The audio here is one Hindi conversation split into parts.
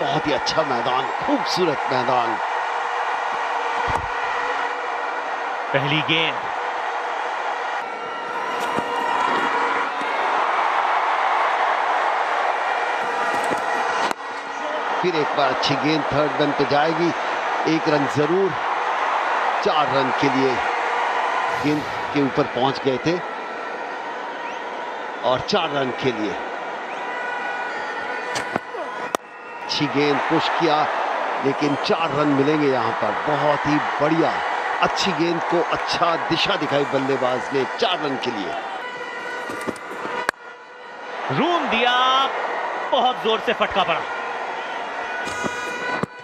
बहुत ही अच्छा मैदान, खूबसूरत मैदान। पहली गेंद, फिर एक बार अच्छी गेंद थर्ड रन पे जाएगी, 1 रन जरूर। 4 रन के लिए गेंद के ऊपर पहुंच गए थे और 4 रन के लिए अच्छी गेंद पुश किया, लेकिन 4 रन मिलेंगे यहां पर। बहुत ही बढ़िया, अच्छी गेंद को अच्छा दिशा दिखाई बल्लेबाज ने 4 रन के लिए। रूम दिया, बहुत जोर से फटका पड़ा।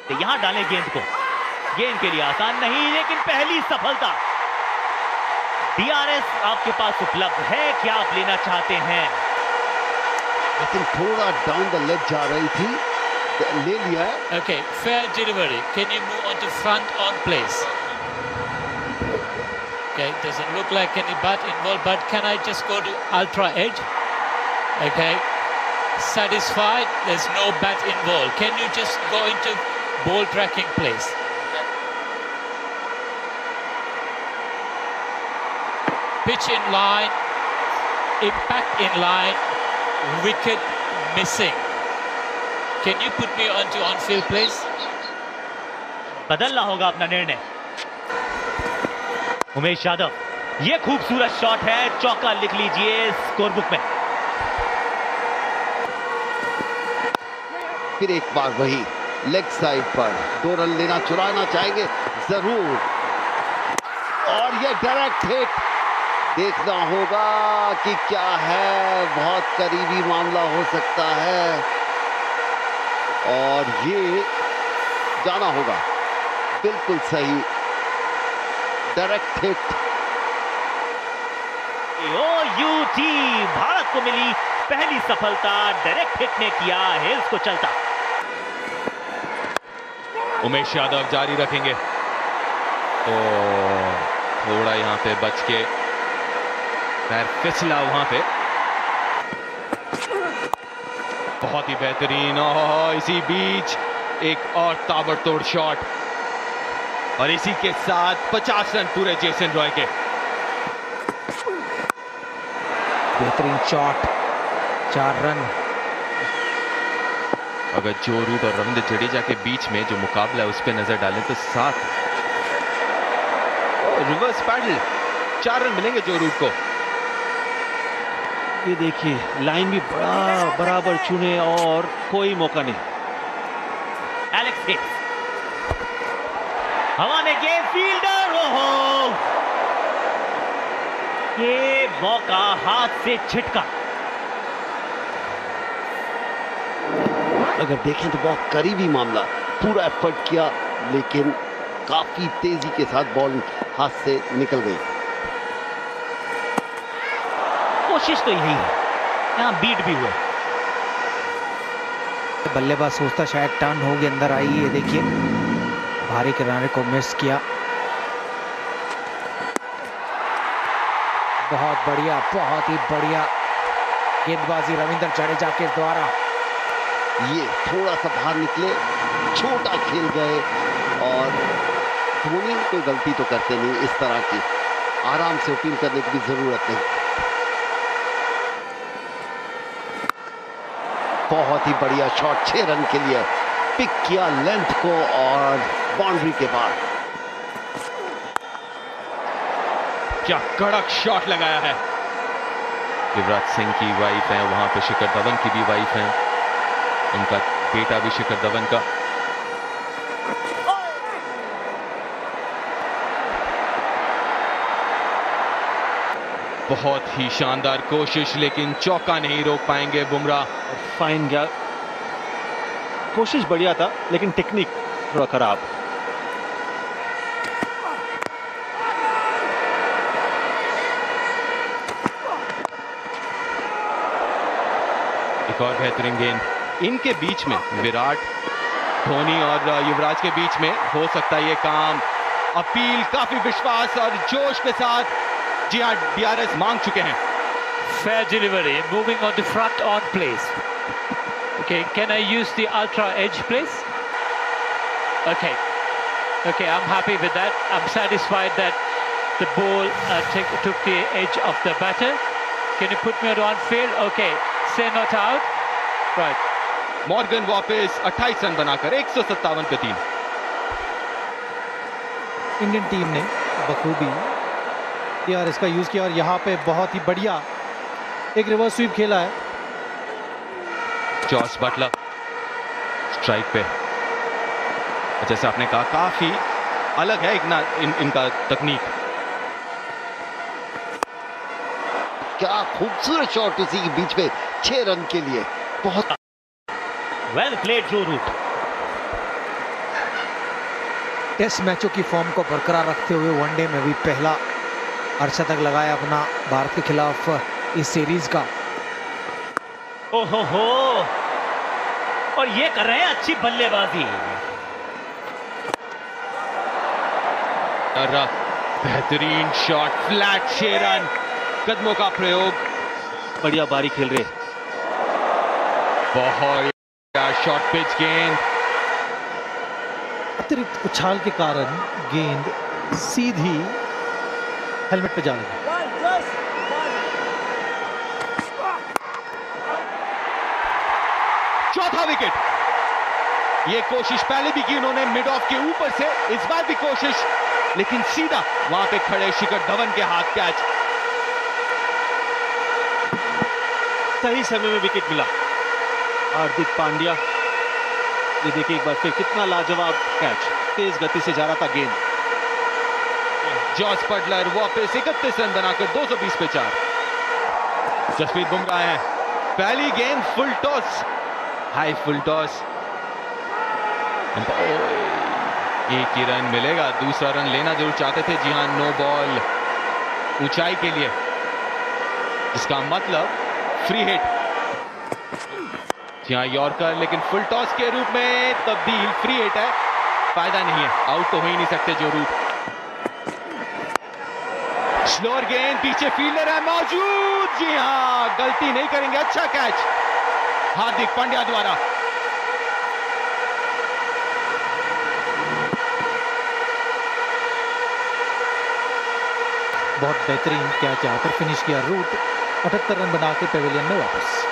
तो यहां डालें गेंद को, गेंद के लिए आसान नहीं, लेकिन पहली सफलता। डीआरएस आपके पास उपलब्ध है, क्या आप लेना चाहते हैं? लेकिन थोड़ा डाउन द लेग जा रही थी, ले लिया है। Okay, fair delivery. Can you move on to front on place? Okay, doesn't look like any bat involved, but can I just go to ultra edge? Okay, satisfied, there's no bat involved. Can you just go into ball tracking place? Pitch in line, impact in line, wicket missing. Can you put me onto on-field place? बदलना होगा अपना निर्णय। उमेश यादव, यह खूबसूरत शॉट है, चौका लिख लीजिए स्कोर बुक में। फिर एक बार वही लेग साइड पर 2 रन लेना, चुराना चाहेंगे जरूर, और ये डायरेक्ट हिट। देखना होगा कि क्या है, बहुत करीबी मामला हो सकता है, और ये जाना होगा। बिल्कुल सही, डायरेक्ट हिट। OUT भारत को मिली पहली सफलता, डायरेक्ट हिट ने किया हिल्स को चलता। उमेश यादव जारी रखेंगे, तो थोड़ा यहां पे बच के पैर फिसला वहां पे। बहुत ही बेहतरीन, और इसी बीच एक और ताबड़तोड़ शॉट, और इसी के साथ 50 रन पूरे जेसन रॉय के। बेहतरीन शॉट, 4 रन। अगर जो रूट और रविंद्र जडेजा के बीच में जो मुकाबला है उस पर नजर डालें तो 7 रिवर्स पैडल, 4 रन मिलेंगे जो रूट को। ये देखिए, लाइन भी बड़ा बराबर चुने और कोई मौका नहीं। एलेक्स हिक्स, हवा ने गेंद, फील्डर, ओहो, ये मौका हाथ से छिटका। अगर देखें तो बहुत करीबी मामला, पूरा एफर्ट किया, लेकिन काफी तेजी के साथ बॉल हाथ से निकल गई। कोशिश तो यही है, यहां बीट भी हुए। बल्लेबाज सोचता शायद टर्न होगी, अंदर आई, ये देखिए भारी किनारे को मिस किया। बहुत बढ़िया, बहुत ही बढ़िया गेंदबाजी रविंद्र जडेजा के द्वारा। ये थोड़ा सा बाहर निकले, छोटा खेल गए, और धोनी कोई गलती तो करते नहीं इस तरह की, आराम से अपील करने की भी जरूरत नहीं। बहुत ही बढ़िया शॉट, 6 रन के लिए पिक किया लेंथ को, और बाउंड्री के बाद क्या कड़क शॉट लगाया है। युवराज सिंह की वाइफ है वहां पे, शिखर धवन की भी वाइफ है, उनका बेटा भी शिखर धवन का। बहुत ही शानदार कोशिश, लेकिन चौका नहीं रोक पाएंगे बुमराह। फाइन गया, कोशिश बढ़िया था, लेकिन टेक्निक थोड़ा खराब। एक और बेहतरीन गेंद, इनके बीच में विराट, धोनी और युवराज के बीच में हो सकता है ये काम। अपील काफी विश्वास और जोश के साथ, जी हाँ, डीआरएस मांग चुके हैं। Fair delivery, moving on to front on place. Okay, can I use the ultra edge, please? Okay. Okay, I'm happy with that. I'm satisfied that the ball took the edge of the batter. Can you put me on field? Okay, say not out. Right. Morgan वापस 28 रन बनाकर 157 पे 3। इंडियन टीम ने बखूबी यार इसका यूज किया और यहाँ पे बहुत ही बढ़िया एक रिवर्स स्वीप खेला है। जॉस बटलर स्ट्राइक पे, जैसे आपने कहा काफी अलग है इनका तकनीक। क्या खूबसूरत शॉट उसी के बीच में 6 रन के लिए, बहुत वेल प्लेड जो रूट। टेस्ट मैचों की फॉर्म को बरकरार रखते हुए वनडे में भी पहला अर्धशतक लगाया अपना भारत के खिलाफ इस सीरीज का। ओहो, और ये कर रहे हैं अच्छी बल्लेबाजी। बेहतरीन शॉट, फ्लैट 6 रन, कदमों का प्रयोग, बढ़िया बारी खेल रहे। बहुत शॉर्ट पिच गेंद, अतिरिक्त उछाल के कारण गेंद सीधी हेलमेट पे जा लगी। चौथा विकेट। ये कोशिश पहले भी की उन्होंने मिड ऑफ के ऊपर से, इस बार भी कोशिश, लेकिन सीधा वहां पे खड़े शिखर धवन के हाथ कैच। सही समय में विकेट मिला। हार्दिक पांड्या, ये देखिए एक बार फिर कितना लाजवाब कैच, तेज गति से जा रहा था गेंद। जॉस बटलर वापस 31 रन बनाकर 220 पे 4। जसप्रीत बुमराह है, पहली गेंद full toss, high full toss, एक ही रन मिलेगा, दूसरा रन लेना जरूर चाहते थे। जी हां, नो बॉल ऊंचाई के लिए, जिसका मतलब फ्री हिट। जी हां, यॉर्कर, लेकिन फुल टॉस के रूप में तब्दील, फ्री हिट है, फायदा नहीं है, आउट तो हो ही नहीं सकते जो रूट। स्लोअर गेंद, पीछे फील्डर है मौजूद, जी हां, गलती नहीं करेंगे, अच्छा कैच हार्दिक पांड्या द्वारा। बहुत बेहतरीन कैच यहाँ पर फिनिश किया। रूट 78 रन बना के पेविलियन में वापस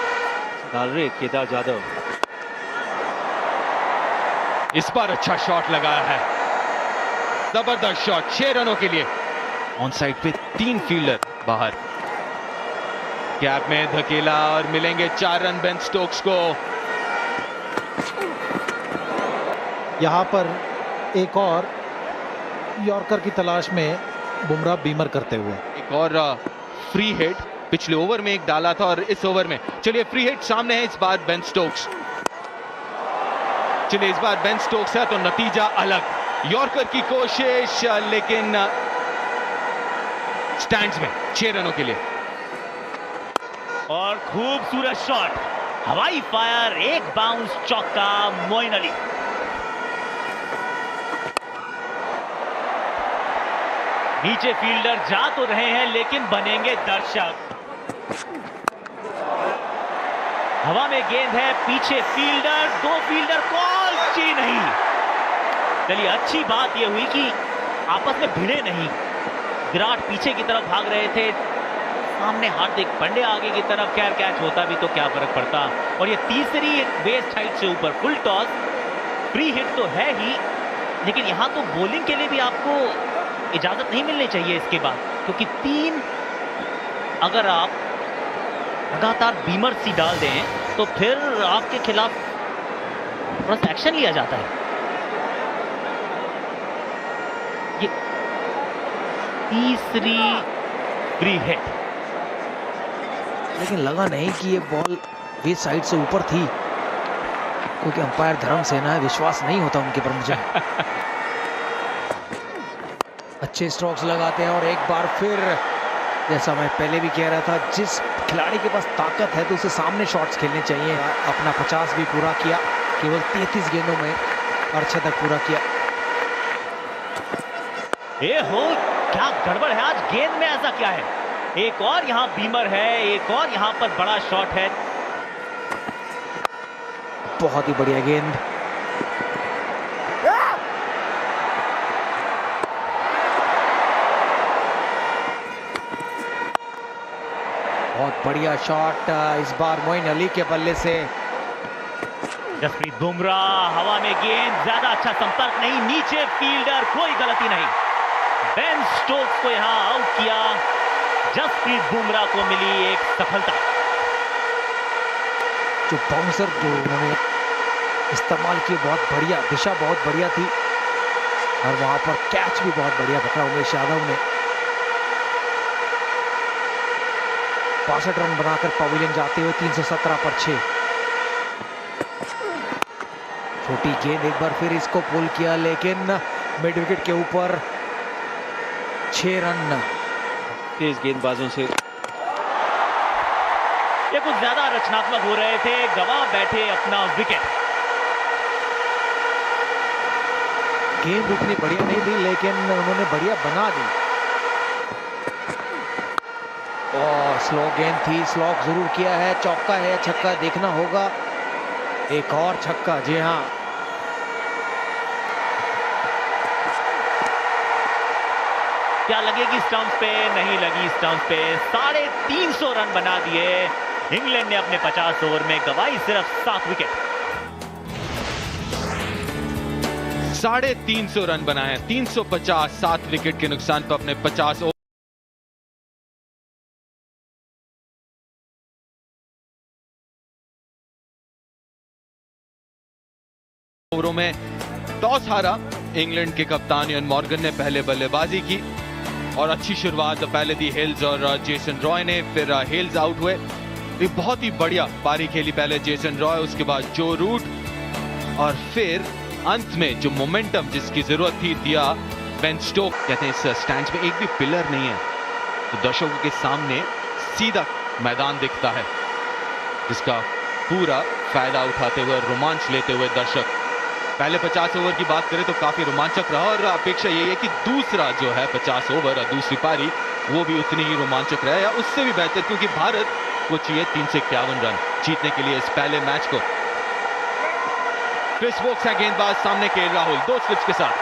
डाल रहे केदार जाधव। इस बार अच्छा शॉट लगाया है, जबरदस्त शॉट, 6 रनों के लिए। ऑन साइड पे 3 फील्डर बाहर, गैप में धकेला और मिलेंगे 4 रन बेन स्टोक्स को। यहाँ पर एक और यॉर्कर की तलाश में बुमराह बीमर करते हुए। एक और फ्री हिट पिछले ओवर में एक डाला था और इस ओवर में, चलिए फ्री हिट सामने है इस बार बेन स्टोक्स। चलिए इस बार बेन स्टोक्स है तो नतीजा अलग। यॉर्कर की कोशिश, लेकिन स्टैंड्स में 6 रनों के लिए। और खूबसूरत शॉट, हवाई फायर, एक बाउंस, चौका, मोइन अली। नीचे फील्डर जा तो रहे हैं लेकिन बनेंगे दर्शक। हवा में गेंद है, पीछे फील्डर, 2 फील्डर, कॉल जी नहीं। चलिए अच्छी बात यह हुई कि आपस में भिड़े नहीं। विराट पीछे की तरफ भाग रहे थे, सामने हार्दिक पांड्या आगे की तरफ, खैर कैच होता भी तो क्या फर्क पड़ता। और ये तीसरी बेस्ट हाइट से ऊपर फुल टॉस, फ्री हिट तो है ही, लेकिन यहां तो बॉलिंग के लिए भी आपको इजाजत नहीं मिलनी चाहिए इसके बाद, क्योंकि 3 अगर आप लगातार बीमर सी डाल दें तो फिर आपके खिलाफ थोड़ा सा एक्शन लिया जाता है। ये तीसरी फ्री हिट, लेकिन लगा नहीं कि ये बॉल वे साइड से ऊपर थी, क्योंकि अंपायर धर्म सेना है, विश्वास नहीं होता उनके पर मुझे। अच्छे स्ट्रोक्स लगाते हैं और एक बार फिर, जैसा मैं पहले भी कह रहा था, जिस खिलाड़ी के पास ताकत है तो उसे सामने शॉट्स खेलने चाहिए। अपना 50 भी पूरा किया, केवल 33 गेंदों में अर्धशतक पूरा किया। ए हो, क्या गड़बड़ है आज गेंद में, ऐसा क्या है? एक और यहां बीमर है, एक और यहां पर बड़ा शॉट है। बहुत ही बढ़िया गेंद। बहुत बढ़िया शॉट इस बार मोइन अली के बल्ले से। जसप्रीत बुमराह हवा में गेंद, ज्यादा अच्छा संपर्क नहीं, नीचे फील्डर, कोई गलती नहीं। बेन स्टोक्स को यहां आउट किया। जसप्रीत बुमराह को मिली एक सफलता। जो बाउंसर जो उन्होंने इस्तेमाल की, बहुत बढ़िया, दिशा बहुत बढ़िया थी और वहां पर कैच भी बहुत बढ़िया पकड़ा उमेश यादव ने। 62 रन बनाकर पवेलियन जाते हुए 317 पर 6। छोटी गेंद एक बार फिर इसको पुल किया, लेकिन मिड विकेट के ऊपर 6 रन। तेज गेंदबाजों से ये कुछ ज्यादा रचनात्मक हो रहे थे, गवा बैठे अपना विकेट। गेंद उतनी बढ़िया नहीं थी, लेकिन उन्होंने बढ़िया बना दी। और स्लो गेंद थी, स्लॉक जरूर किया है। चौका है, छक्का देखना होगा। एक और छक्का, जी हाँ। क्या लगेगी स्टंप पे? नहीं लगी स्टंप पे। 350 रन बना दिए इंग्लैंड ने अपने 50 ओवर में, गवाई सिर्फ 7 विकेट। 350 रन बनाए, 350, 7 विकेट के नुकसान पर अपने 50 ओवरों में टॉस हारा। इंग्लैंड के कप्तान इयन मॉर्गन ने पहले बल्लेबाजी की और अच्छी शुरुआत पहले दी हेल्स और जेसन रॉय ने, फिर हेल्स आउट हुए। एक बहुत ही बढ़िया पारी खेली पहले जेसन रॉय, उसके बाद जो रूट, और फिर अंत में जो मोमेंटम जिसकी जरूरत थी दिया बेन स्टोक। कहते हैं इस स्टैंड में एक भी पिलर नहीं है, तो दर्शकों के सामने सीधा मैदान दिखता है, जिसका पूरा फायदा उठाते हुए, रोमांच लेते हुए दर्शक। पहले 50 ओवर की बात करें तो काफी रोमांचक रहा और अपेक्षा यही है कि दूसरा जो है 50 ओवर और दूसरी पारी वो भी उतनी ही रोमांचक रहे या उससे भी बेहतर, क्योंकि भारत को चाहिए 351 रन जीतने के लिए इस पहले मैच को। क्रिस वोक्स है गेंदबाज, सामने के राहुल 2 स्लिप्स के साथ।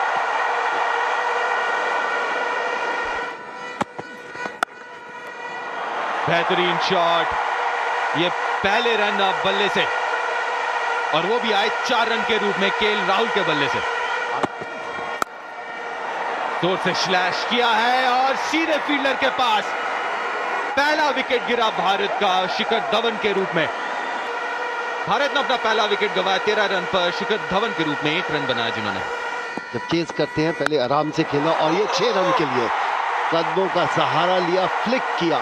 बेहतरीन शॉट, ये पहले रन बल्ले से, और वो भी आए 4 रन के रूप में केएल राहुल के बल्ले से। जोर से स्लैश किया है और सीधे फील्डर के पास। पहला विकेट गिरा भारत का शिखर धवन के रूप में। भारत ने अपना पहला विकेट गंवाया 13 रन पर, शिखर धवन के रूप में 1 रन बनाया जिन्होंने। जब चेज करते हैं पहले आराम से खेला, और ये 6 रन के लिए कदमों का सहारा लिया, फ्लिक किया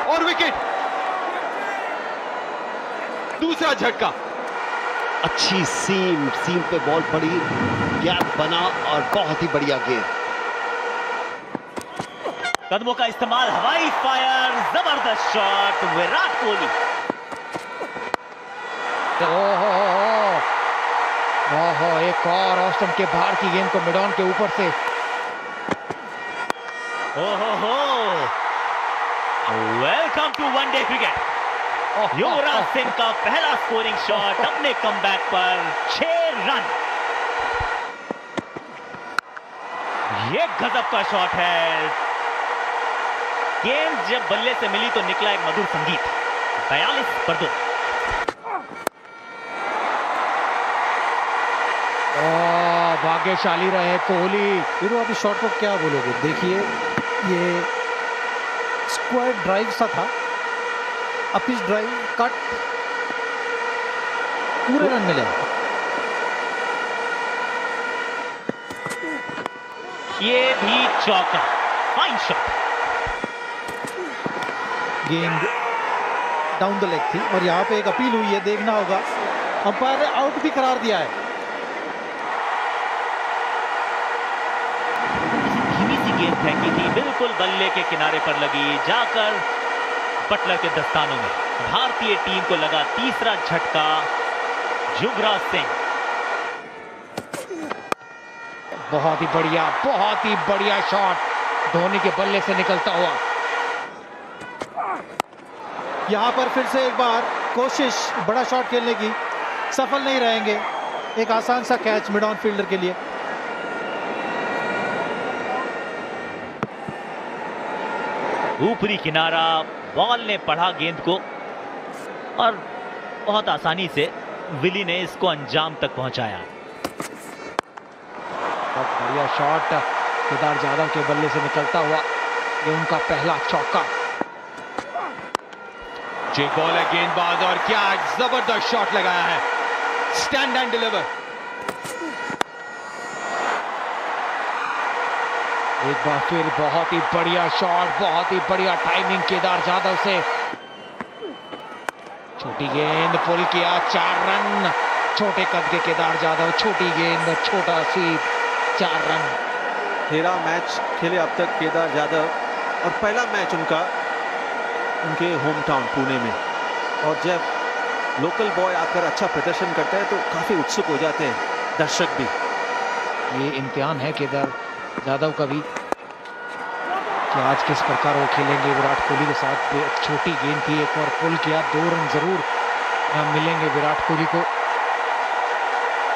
और विकेट। दूसरा झटका, अच्छी सीम पे बॉल पड़ी, गैप बना और बहुत ही बढ़िया गेंद। कदमों का इस्तेमाल, हवाई फायर, जबरदस्त शॉट, विराट कोहली। ओहो, एक और ऑस्टन के बाहर की गेंद को मिड ऑन के ऊपर से। ओहो, welcome to one day cricket. Yuvraj Singh का पहला स्कोरिंग शॉट अपने कमबैक पर, 6 रन। ये गजब का शॉट है। गेंद जब बल्ले से मिली तो निकला एक मधुर संगीत। 42 पर 2। भाग्यशाली रहे कोहली। फिर अभी शॉट को क्या बोलोगे? देखिए, ये स्क्वायर ड्राइव सा था, अपिच ड्राइव, कट, पूरे रन मिले। ये भी चौका, फाइन शॉट। गेंद डाउन द लेग थी और यहाँ पे एक अपील हुई है, देखना होगा। अंपायर ने आउट भी करार दिया है। धीमी सी गेंद फेंकी थी, बिल्कुल बल्ले के किनारे पर लगी, जाकर बटलर के दस्तानों में। भारतीय टीम को लगा तीसरा झटका। युवराज सिंह, बहुत ही बढ़िया शॉट धोनी के बल्ले से निकलता हुआ। यहाँ पर फिर से एक बार कोशिश बड़ा शॉट खेलने की, सफल नहीं रहेंगे। एक आसान सा कैच मिड ऑन फील्डर के लिए। ऊपरी किनारा, बॉल ने पढ़ा गेंद को और बहुत आसानी से विली ने इसको अंजाम तक पहुंचाया। बहुत बढ़िया शॉट केदार जाधव के बल्ले से निकलता हुआ, ये उनका पहला चौका। जे बॉल है गेंदबाज और क्या जबरदस्त शॉट लगाया है, स्टैंड एंड डिलीवर। एक बार फिर बहुत ही बढ़िया शॉट, बहुत ही बढ़िया टाइमिंग केदार जाधव से। छोटी गेंद पुल किया, 4 रन। छोटे कद के केदार जाधव, छोटी गेंद, छोटा स्वीप, 4 रन। 13 मैच खेले अब तक केदार जाधव और पहला मैच उनके होम टाउन पुणे में। और जब लोकल बॉय आकर अच्छा प्रदर्शन करता है तो काफी उत्सुक हो जाते हैं दर्शक भी। ये इम्तिहान है केदार जाधव का भी कि आज किस प्रकार वो खेलेंगे विराट कोहली के साथ। छोटी गेंद थी, एक और पुल किया, 2 रन जरूर मिलेंगे विराट कोहली को।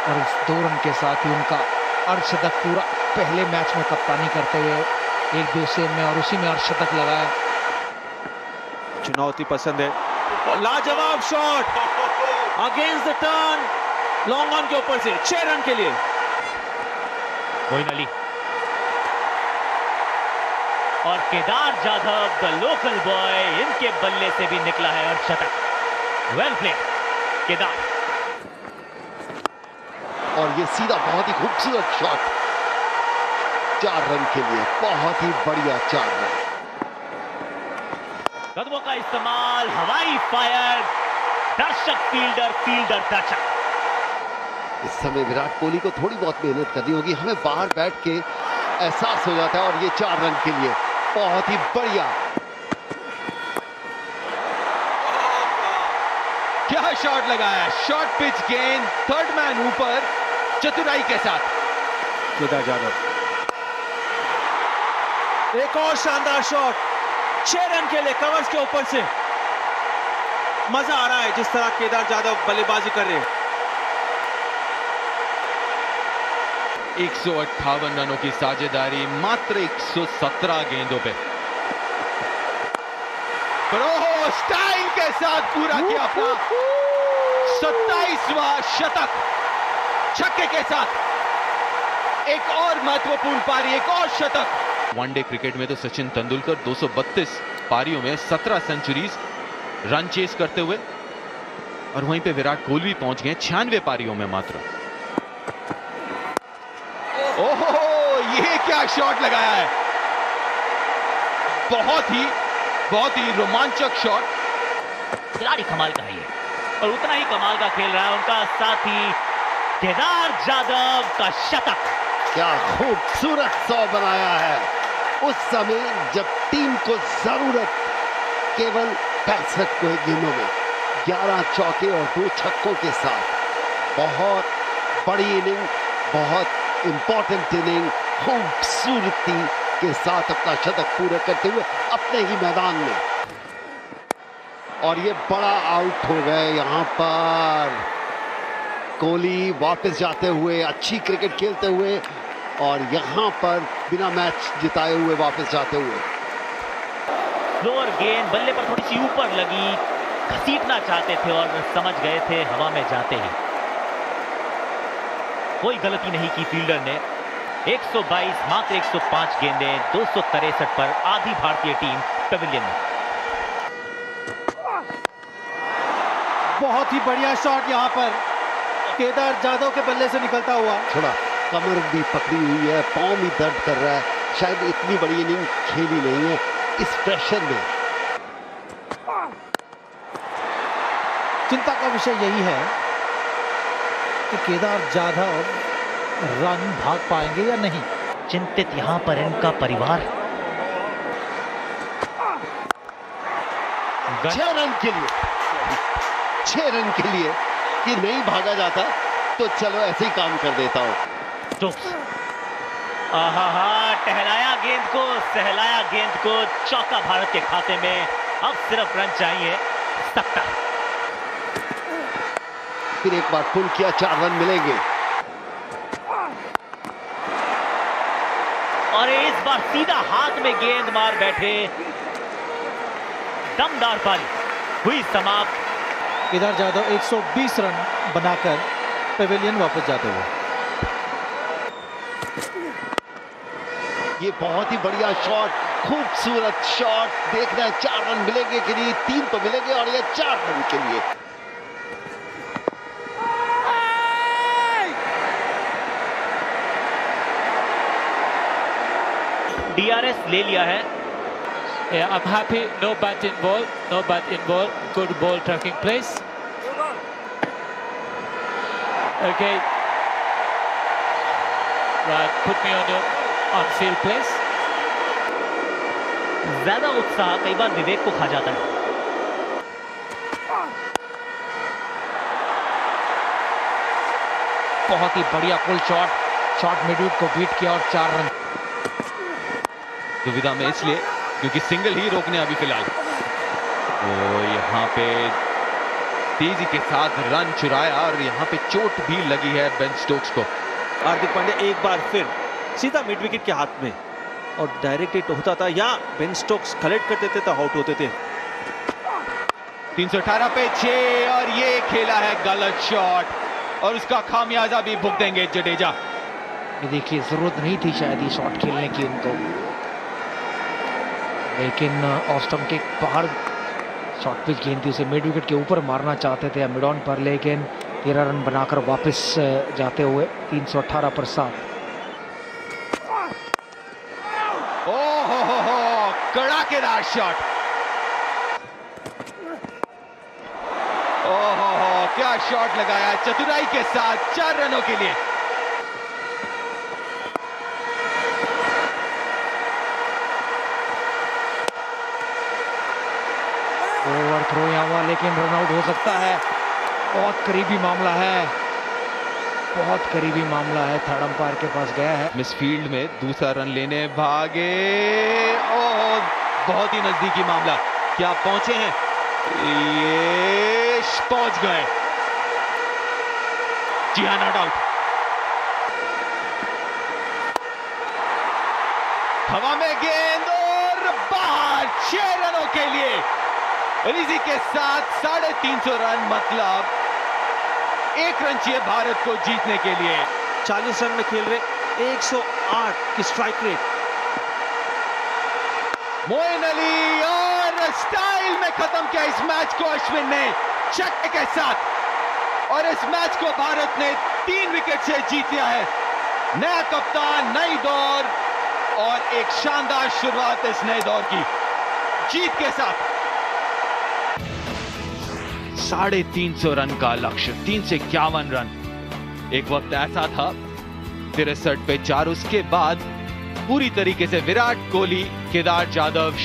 और इस 2 रन के साथ ही उनका अर्धशतक पूरा पहले मैच में कप्तानी करते हुए 1 दिवसीय में, और उसी में अर्धशतक लगाया। चुनौती पसंद है, लाजवाब shot against the turn, long on के ऊपर से 6 रन के लिए। मोइन अली और Kedar Jadhav the local boy, इनके बल्ले से भी निकला है अर्धशतक। Well play Kedar. और ये सीधा बहुत ही खूबसूरत शॉट, 4 रन के लिए, बहुत ही बढ़िया 4 रन। कदमों का इस्तेमाल, हवाई फायर, दर्शक फील्डर, फील्डर दर्शक। इस समय विराट कोहली को थोड़ी बहुत मेहनत करनी होगी, हमें बाहर बैठ के एहसास हो जाता है। और ये 4 रन के लिए बहुत ही बढ़िया। क्या शॉट लगाया, शॉर्ट पिच गेंद, थर्ड मैन ऊपर, चतुराई के साथ। केदार जाधव एक और शानदार शॉट, 6 रन के लिए कवर्स के ऊपर से। मजा आ रहा है जिस तरह केदार जाधव बल्लेबाजी कर रहे हैं। 158 रनों की साझेदारी मात्र 117 गेंदों पे। ब्रो स्टाइल के साथ पूरा किया अपना 27वां शतक, छक्के के साथ एक और महत्वपूर्ण पारी, एक और शतक। वनडे क्रिकेट में तो सचिन तेंदुलकर 232 पारियों में 17 सेंचुरीज रन चेस करते हुए, और वहीं पे विराट कोहली पहुंच गए 96 पारियों में मात्र। ओहो, ये क्या शॉट लगाया है, बहुत ही रोमांचक शॉट। खिलाड़ी कमाल का है ये, और उतना ही कमाल का खेल रहा है उनका साथी केदार जाधव का शतक। क्या खूबसूरत 100 बनाया है उस समय जब टीम को जरूरत केवल 65 गेंदों में 11 चौके और 2 छक्कों के साथ। बहुत बड़ी इनिंग, बहुत इंपॉर्टेंट इनिंग, खूबसूरती के साथ अपना शतक पूरा करते हुए अपने ही मैदान में। और ये बड़ा आउट हो गए यहां पर। कोहली वापस जाते हुए, अच्छी क्रिकेट खेलते हुए, और यहां पर बिना मैच जिताए हुए वापस जाते हुए। फ्लोर गेंद बल्ले पर थोड़ी सी ऊपर लगी, घसीटना चाहते थे और समझ गए थे हवा में जाते ही। कोई गलती नहीं की फील्डर ने। 122 मात्र 105 गेंदें, 263 पर आधी भारतीय टीम पेविलियन में। बहुत ही बढ़िया शॉट यहां पर केदार जाधव के बल्ले से निकलता हुआ। थोड़ा कमर भी पकड़ी हुई है, पांव भी दर्द कर रहा है, शायद इतनी बड़ी इनिंग खेली नहीं है इस प्रेशर में। चिंता का विषय यही है कि केदार जाधव रन भाग पाएंगे या नहीं। चिंतित यहां पर इनका परिवार। 6 रन के लिए, 6 रन के लिए कि नहीं भागा जाता तो चलो ऐसे ही काम कर देता हूं। टहलाया गेंद को, सहलाया गेंद को, चौका भारत के खाते में। अब सिर्फ रन चाहिए 70। फिर एक बार पुल किया, 4 रन मिलेंगे। और इस बार सीधा हाथ में गेंद मार बैठे, दमदार पारी हुई समाप्त। केदार जाधव 120 रन बनाकर पेविलियन वापस जाते हुए। ये बहुत ही बढ़िया शॉट, खूबसूरत शॉट। देखना है 4 रन मिलेंगे कि नहीं। 3 तो मिलेंगे और ये 4 रन के लिए। डीआरएस ले लिया है। Yeah, I'm happy. No bat involved. No bat involved. Good ball tracking place. Okay. Right. Put me on field place. ज्यादा उत्साह कई बार विवेक को खा जाता है। बहुत ही बढ़िया पुल शॉट मिडविकेट को बीट किया और 4 रन। दुविधा में इसलिए क्योंकि सिंगल ही रोकने अभी फिलहाल। तो यहाँ पे तेजी के साथ रन चुराया और यहाँ पे चोट भी लगी है बेन स्टोक्स को। हार्दिक पांड्या एक बार फिर सीधा मिड विकेट के हाथ में और डायरेक्ट हिट होता था, या बेन स्टोक्स कलेक्ट कर देते तो आउट होते थे। 318 पे 6 और ये खेला है गलत शॉट और उसका खामियाजा भी भुगतेंगे जडेजा। ये देखिए, जरूरत नहीं थी शायद ये शॉट खेलने की उनको, लेकिन ऑफ स्टंप के बाहर शॉर्ट पिच गेंद थी, उसे मिड विकेट के ऊपर मारना चाहते थे मिड ऑन पर, लेकिन 13 रन बनाकर वापस जाते हुए 318 पर 7। ओहो कड़ाकेदार शॉट। ओहो क्या शॉट लगाया चतुराई के साथ 4 रनों के लिए। ओवर थ्रो यहाँ हुआ लेकिन रन आउट हो सकता है। बहुत करीबी मामला है, बहुत करीबी मामला है। थर्ड अंपायर के पास गया है। मिसफील्ड में दूसरा रन लेने भागे। ओह बहुत ही नजदीकी मामला। क्या पहुंचे हैं? ये पहुंच गए। जी हाँ, नॉट आउट। हवा में गेंद और बाहर 6 रनों के लिए। और इसी के साथ 350 रन, मतलब 1 रन चाहिए भारत को जीतने के लिए। 40 रन में खेल रहे 108 की स्ट्राइक रेट। मोइन अली और स्टाइल में खत्म किया इस मैच को अश्विन ने छक्के के साथ, और इस मैच को भारत ने 3 विकेट से जीत लिया है। नया कप्तान, नई दौर और एक शानदार शुरुआत इस नए दौर की जीत के साथ। 350 रन का लक्ष्य, 351 रन। एक वक्त ऐसा था 63 पे 4, उसके बाद पूरी तरीके से विराट कोहली, केदार जाधव